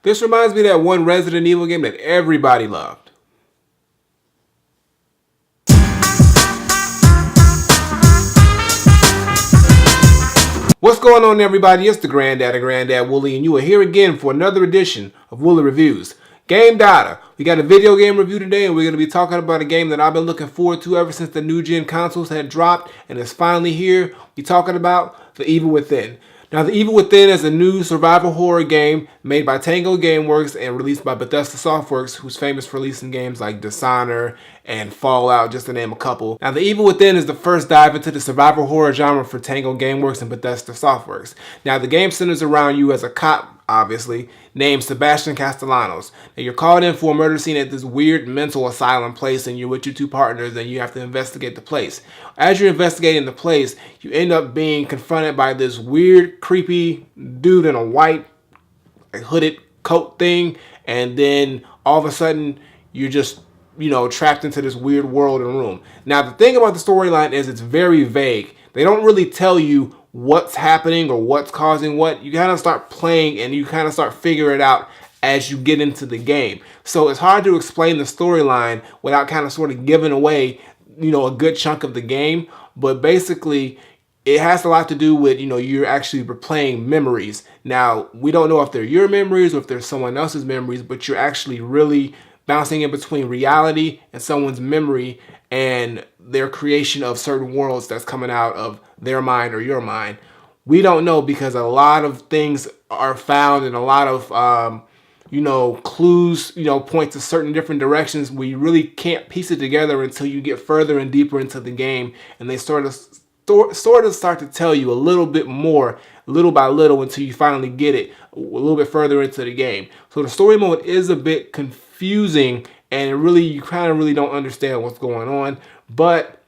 This reminds me of that one Resident Evil game that everybody loved. What's going on, everybody? It's the Granddad Woolly, and you are here again for another edition of Woolly Reviews. Game data. We got a video game review today, and we're going to be talking about a game that I've been looking forward to ever since the new gen consoles had dropped, and it's finally here. We're talking about The Evil Within. Now, The Evil Within is a new survival horror game made by Tango Gameworks and released by Bethesda Softworks, who's famous for releasing games like Dishonor and Fallout, just to name a couple. Now, The Evil Within is the first dive into the survival horror genre for Tango Gameworks and Bethesda Softworks. Now, the game centers around you as a cop, obviously, named Sebastian Castellanos. Now, you're called in for a murder scene at this weird mental asylum place, and you're with your two partners, and you have to investigate the place. As you're investigating the place, you end up being confronted by this weird, creepy dude in a white hooded coat thing, and then all of a sudden, you're just trapped into this weird world and room. Now, the thing about the storyline is it's very vague. They don't really tell you what's happening or what's causing what. You kind of start playing and you kind of start figuring it out as you get into the game. So it's hard to explain the storyline without kind of sort of giving away, a good chunk of the game. But basically, it has a lot to do with, you're actually replaying memories. Now, we don't know if they're your memories or if they're someone else's memories, but you're actually really bouncing in between reality and someone's memory and their creation of certain worlds that's coming out of their mind or your mind. We don't know because a lot of things are found and a lot of, clues, point to certain different directions. We really can't piece it together until you get further and deeper into the game, and they sort of start to tell you a little bit more, little by little, until you finally get it a little bit further into the game. So the story mode is a bit confusing, and you kind of really don't understand what's going on. But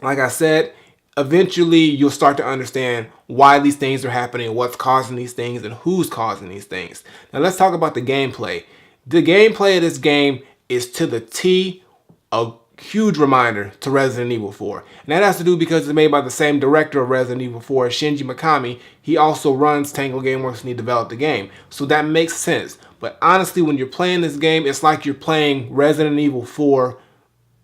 like I said, eventually you'll start to understand why these things are happening, what's causing these things, and who's causing these things. Now let's talk about the gameplay. The gameplay of this game is to the T a huge reminder to Resident Evil 4. And that has to do because it's made by the same director of Resident Evil 4, Shinji Mikami. He also runs Tango Gameworks and he developed the game. So that makes sense. But honestly, when you're playing this game, it's like you're playing Resident Evil 4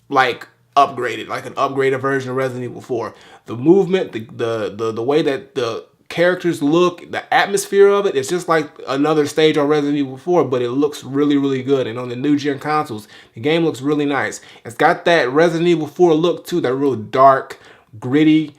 like upgraded, like an upgraded version of Resident Evil 4. The movement, the way that the characters look, the atmosphere of it, it's just like another stage on Resident Evil 4, but it looks really, really good. And on the new gen consoles, the game looks really nice. It's got that Resident Evil 4 look too, that real dark, gritty,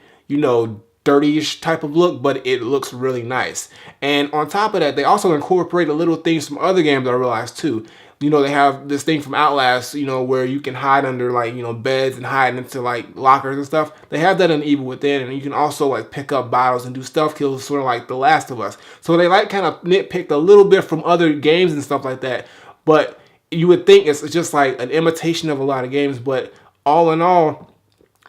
dirty-ish type of look, but it looks really nice. And on top of that, they also incorporated little things from other games I realized too. They have this thing from Outlast, where you can hide under beds and hide into lockers and stuff. They have that in Evil Within, and you can also pick up bottles and do stealth kills, sort of like The Last of Us. So they kind of nitpicked a little bit from other games and stuff like that. But you would think it's just like an imitation of a lot of games, but all in all,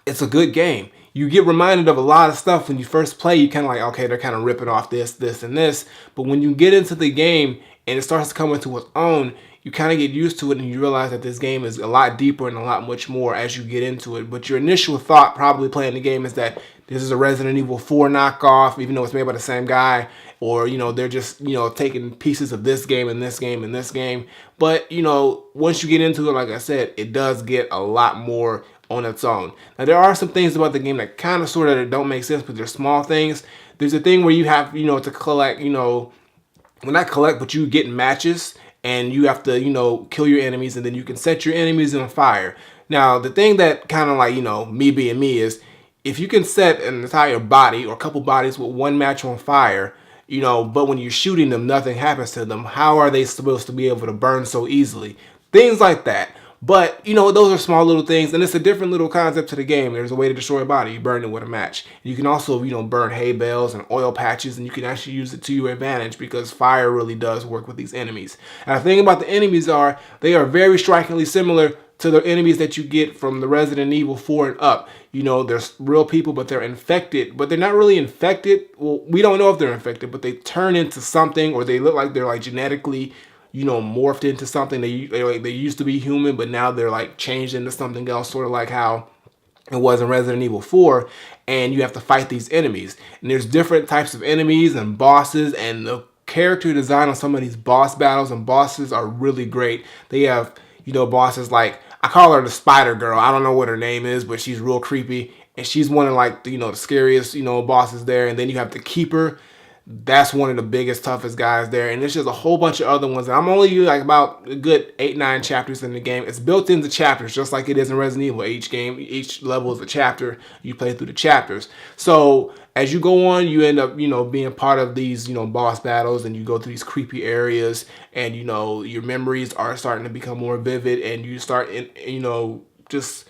it's a good game. You get reminded of a lot of stuff when you first play. You kind of okay, they're kind of ripping off this, and this. But when you get into the game and it starts to come into its own, you kind of get used to it and you realize that this game is a lot deeper and a lot much more as you get into it. But your initial thought probably playing the game is that this is a Resident Evil 4 knockoff, even though it's made by the same guy. Or, they're just, taking pieces of this game and this game and this game. But, once you get into it, like I said, it does get a lot more on its own. Now, there are some things about the game that kind of sort of don't make sense, but they're small things. There's a thing where you have, to collect, well, not collect, but you get matches. And you have to, kill your enemies, and then you can set your enemies on fire. Now, the thing that kind of me being me is, if you can set an entire body or a couple bodies with one match on fire, but when you're shooting them, nothing happens to them, how are they supposed to be able to burn so easily? Things like that. But, those are small little things, and it's a different little concept to the game. There's a way to destroy a body. You burn it with a match. You can also, burn hay bales and oil patches, and you can actually use it to your advantage because fire really does work with these enemies. And the thing about the enemies they are very strikingly similar to the enemies that you get from the Resident Evil 4 and up. They're real people, but they're infected. But they're not really infected. Well, we don't know if they're infected, but they turn into something, or they look like they're genetically morphed into something. They used to be human, but now they're changed into something else, sort of like how it was in Resident Evil 4. And you have to fight these enemies. And there's different types of enemies and bosses, and the character design on some of these boss battles and bosses are really great. They have, bosses like, I call her the Spider Girl. I don't know what her name is, but she's real creepy. And she's one of like, the scariest, bosses there. And then you have the Keeper. That's one of the biggest, toughest guys there. And there's just a whole bunch of other ones. And I'm only like about a good 8-9 chapters in the game. It's built into chapters, just like it is in Resident Evil. Each level is a chapter. You play through the chapters. So as you go on, you end up, being part of these, boss battles, and you go through these creepy areas, and, your memories are starting to become more vivid, and you start, just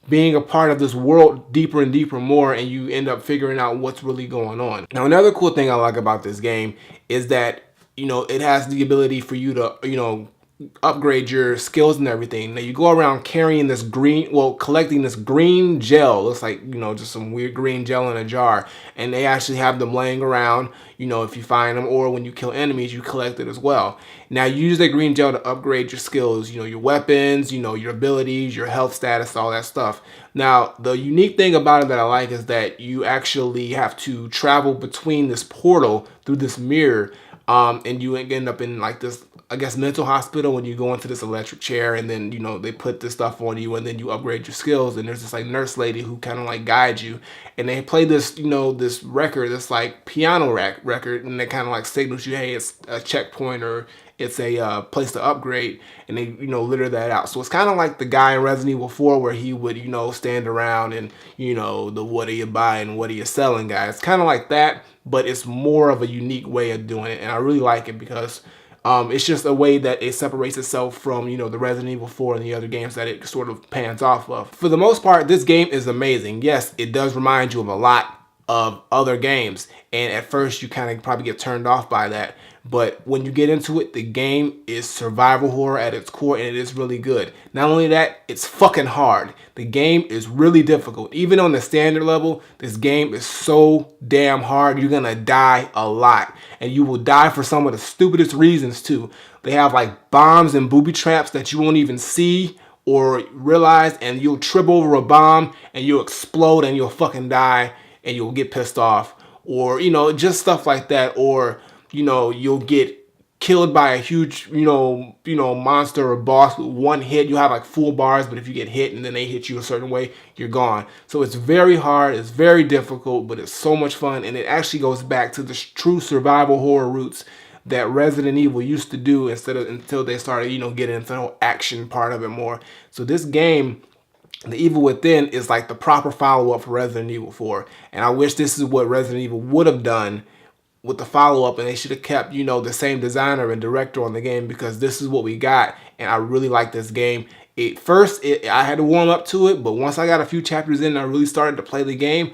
being a part of this world deeper and deeper more, and you end up figuring out what's really going on. Now, another cool thing I like about this game is that, it has the ability for you to, upgrade your skills and everything. Now, you go around carrying this collecting this green gel. Looks like, just some weird green gel in a jar. And they actually have them laying around, if you find them, or when you kill enemies, you collect it as well. Now, you use that green gel to upgrade your skills, your weapons, your abilities, your health status, all that stuff. Now, the unique thing about it that I like is that you actually have to travel between this portal through this mirror, and you end up in like this, I guess, mental hospital when you go into this electric chair, and then, they put this stuff on you, and then you upgrade your skills, and there's this like nurse lady who kind of like guides you, and they play this, this record, this like piano record, and they kind of like signals you, hey, it's a checkpoint, or it's a place to upgrade, and they, litter that out. So it's kind of like the guy in Resident Evil 4 where he would, stand around and, the what are you buying, what are you selling guy. It's kind of like that, but it's more of a unique way of doing it, and I really like it because it's just a way that it separates itself from, the Resident Evil 4 and the other games that it sort of pans off of. For the most part, this game is amazing. Yes, it does remind you of a lot of other games, and at first you kind of probably get turned off by that. But when you get into it, the game is survival horror at its core, and it is really good. Not only that, it's fucking hard. The game is really difficult. Even on the standard level, this game is so damn hard. You're gonna die a lot, and you will die for some of the stupidest reasons too. They have like bombs and booby traps that you won't even see or realize, and you'll trip over a bomb and you'll explode and you'll fucking die and you'll get pissed off, or just stuff like that. Or you'll get killed by a huge, monster or boss with one hit. You have like full bars, but if you get hit and then they hit you a certain way, you're gone. So it's very hard, it's very difficult, but it's so much fun, and it actually goes back to the true survival horror roots that Resident Evil used to do until they started, getting into the whole action part of it more. So this game, The Evil Within, is like the proper follow-up for Resident Evil 4, and I wish this is what Resident Evil would have done with the follow-up, and they should have kept, the same designer and director on the game, because this is what we got, and I really like this game. I had to warm up to it, but once I got a few chapters in and I really started to play the game,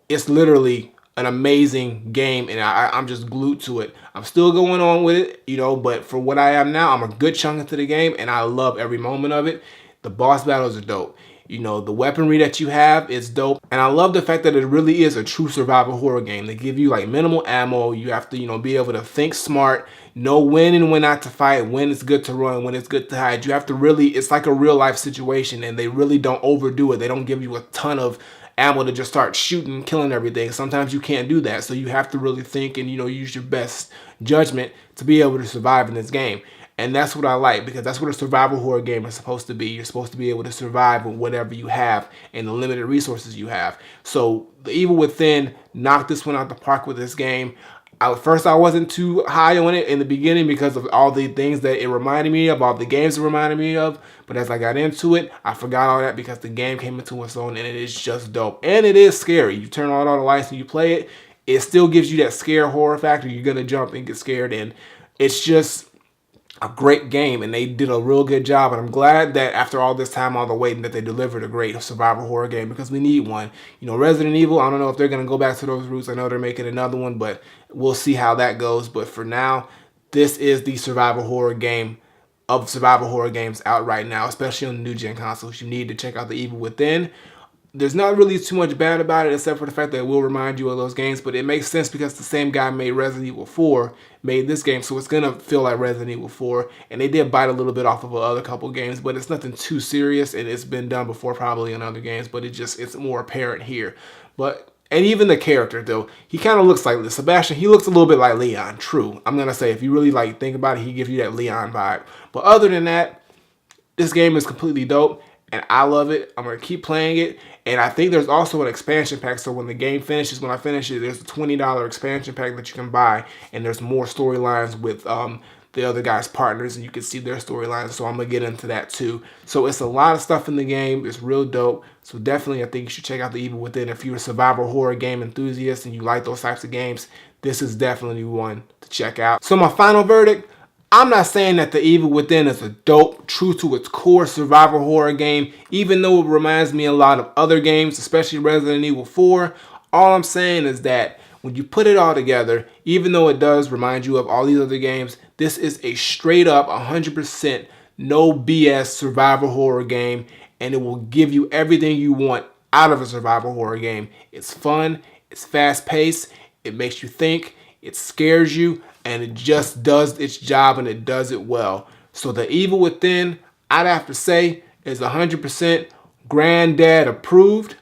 it's literally an amazing game, and I'm just glued to it. I'm still going on with it, but for what I am now, I'm a good chunk into the game, and I love every moment of it. The boss battles are dope. The weaponry that you have is dope. And I love the fact that it really is a true survival horror game. They give you like minimal ammo. You have to, be able to think smart, know when and when not to fight, when it's good to run, when it's good to hide. You have to really, it's like a real life situation, and they really don't overdo it. They don't give you a ton of ammo to just start shooting, killing everything. Sometimes you can't do that. So you have to really think and, use your best judgment to be able to survive in this game. And that's what I like, because that's what a survival horror game is supposed to be. You're supposed to be able to survive with whatever you have and the limited resources you have. So The Evil Within knocked this one out the park with this game. At first, I wasn't too high on it in the beginning because of all the things that it reminded me of, all the games it reminded me of. But as I got into it, I forgot all that because the game came into its own, and it is just dope. And it is scary. You turn on all the lights and you play it, it still gives you that scare horror factor. You're going to jump and get scared, and it's just a great game, and they did a real good job. And I'm glad that after all this time, all the waiting, that they delivered a great survival horror game, because we need one. Resident Evil, I don't know if they're going to go back to those roots. I know they're making another one, but we'll see how that goes. But for now, this is the survival horror game of survival horror games out right now, especially on the new gen consoles. You need to check out The Evil Within. There's not really too much bad about it, except for the fact that it will remind you of those games, but it makes sense because the same guy made Resident Evil 4, made this game, so it's going to feel like Resident Evil 4, and they did bite a little bit off of other couple games, but it's nothing too serious, and it's been done before probably in other games, but it's more apparent here. But And even the character, though, he kind of looks like Sebastian. He looks a little bit like Leon. True, I'm gonna say, if you really like think about it, he gives you that Leon vibe. But other than that, this game is completely dope, and I love it. I'm gonna keep playing it, and I think there's also an expansion pack. So when the game finishes, when I finish it, there's a $20 expansion pack that you can buy, and there's more storylines with the other guys' partners, and you can see their storylines. So I'm gonna get into that too. So it's a lot of stuff in the game. It's real dope. So definitely, I think you should check out The Evil Within. If you're a survival horror game enthusiast and you like those types of games, this is definitely one to check out. So my final verdict, I'm not saying that The Evil Within is a dope, true to its core survival horror game, even though it reminds me a lot of other games, especially Resident Evil 4. All I'm saying is that when you put it all together, even though it does remind you of all these other games, this is a straight up 100% no BS survival horror game, and it will give you everything you want out of a survival horror game. It's fun, it's fast paced, it makes you think, it scares you, and it just does its job, and it does it well. So The Evil Within, I'd have to say, is 100% Granddad approved.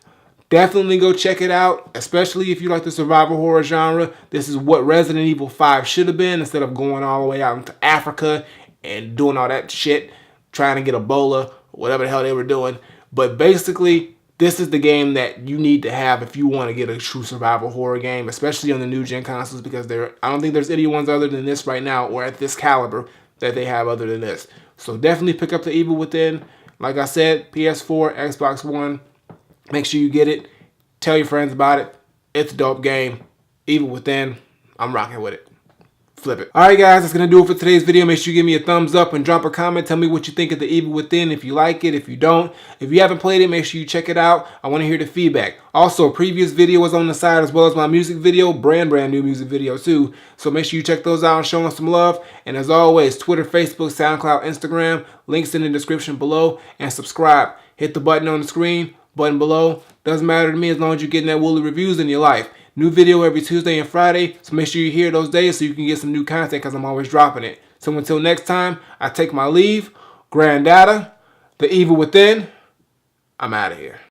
Definitely go check it out, especially if you like the survival horror genre. This is what Resident Evil 5 should have been, instead of going all the way out into Africa and doing all that shit, trying to get Ebola, or whatever the hell they were doing. But basically, this is the game that you need to have if you want to get a true survival horror game, especially on the new gen consoles, because I don't think there's any ones other than this right now, or at this caliber, that they have other than this. So definitely pick up The Evil Within. Like I said, PS4, Xbox One. Make sure you get it. Tell your friends about it. It's a dope game. Evil Within. I'm rocking with it. Flip it. Alright guys, that's going to do it for today's video. Make sure you give me a thumbs up and drop a comment. Tell me what you think of The Evil Within, if you like it, if you don't. If you haven't played it, make sure you check it out. I want to hear the feedback. Also, a previous video is on the side, as well as my music video, brand new music video too. So make sure you check those out and show us some love. And as always, Twitter, Facebook, SoundCloud, Instagram, links in the description below. And subscribe. Hit the button on the screen, button below. Doesn't matter to me as long as you're getting that Woolly Reviews in your life. New video every Tuesday and Friday, so make sure you're here those days so you can get some new content, because I'm always dropping it. So until next time, I take my leave. Granddad, The Evil Within, I'm out of here.